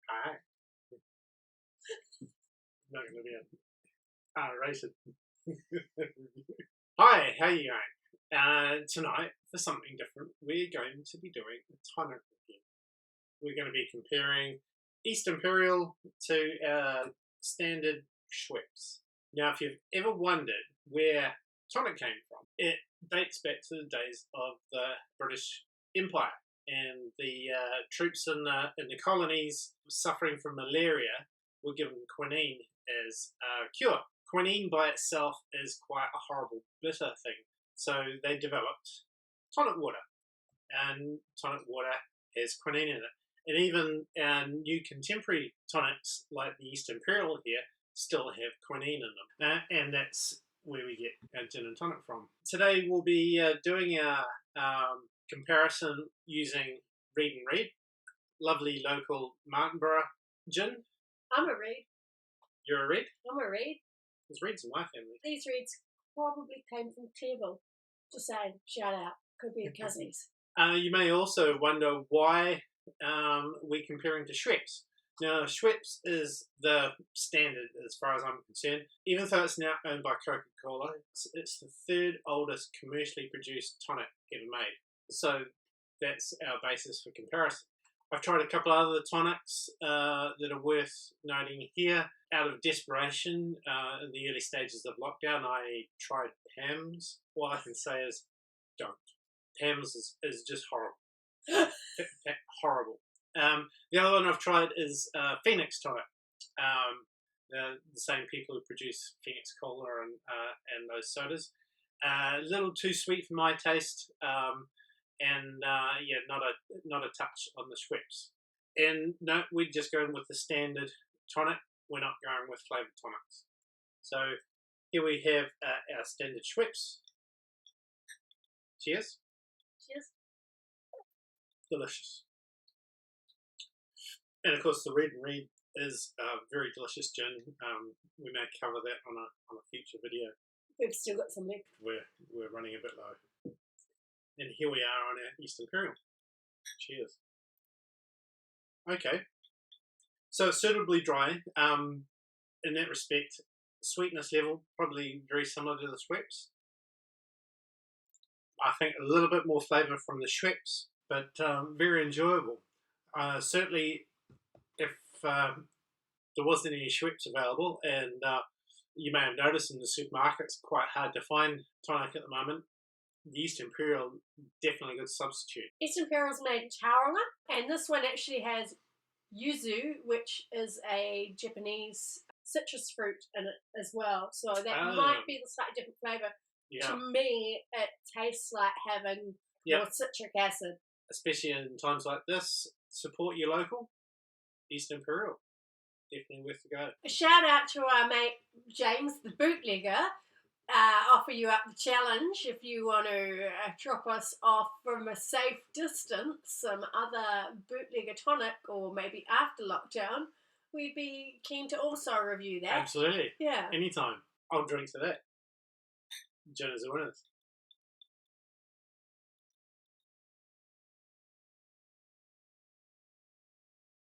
Hi. Not going to be a R-rated. Hi, how you going? Tonight, for something different, we're going to be doing a tonic review. We're going to be comparing East Imperial to standard Schweppes. Now, if you've ever wondered where tonic came from, it dates back to the days of the British Empire. And the troops in the colonies suffering from malaria were given quinine as a cure. Quinine by itself is quite a horrible, bitter thing. So they developed tonic water. And tonic water has quinine in it. And even new contemporary tonics like the East Imperial here still have quinine in them. And that's where we get our gin and tonic from. Today we'll be doing our comparison using Reid+Reid, lovely local Martinborough gin. I'm a Reid. You're a Reid? I'm a Reid. There's Reids in my family. These Reids probably came from Clearville. Just saying, shout out. Could be a cousins. You may also wonder why we're comparing to Schweppes. Now, Schweppes is the standard as far as I'm concerned. Even though it's now owned by Coca-Cola, it's the third oldest commercially produced tonic ever made. So that's our basis for comparison. I've tried a couple of other tonics that are worth noting here. Out of desperation, in the early stages of lockdown, I tried Pam's. All I can say is, don't. Pam's is just horrible. Horrible. The other one I've tried is Phoenix tonic. The same people who produce Phoenix Cola and those sodas. A little too sweet for my taste. And not a touch on the Schweppes. And no, we're just going with the standard tonic. We're not going with flavoured tonics. So here we have our standard Schweppes. Cheers. Cheers. Delicious. And of course, the Reid+Reid is a very delicious gin. We may cover that on a future video. We've still got some left. We're running a bit low. And here we are on our East Imperial. Cheers. Okay. So suitably dry. In that respect, sweetness level, probably very similar to the Schweppes. I think a little bit more flavour from the Schweppes, but very enjoyable. Certainly, if there wasn't any Schweppes available, and you may have noticed in the supermarkets, quite hard to find tonic at the moment, the East Imperial, definitely a good substitute. East Imperial's made in Tauranga, and this one actually has yuzu, which is a Japanese citrus fruit in it as well. So that might be the slightly different flavour. Yeah. To me, it tastes like having more citric acid. Especially in times like this, support your local East Imperial. Definitely worth the go. A shout out to our mate James, the bootlegger. Offer you up the challenge if you want to drop us off from a safe distance some other bootlegger tonic, or maybe after lockdown. We'd be keen to also review that. Absolutely. Yeah. Anytime. I'll drink to that. Gin is a winner.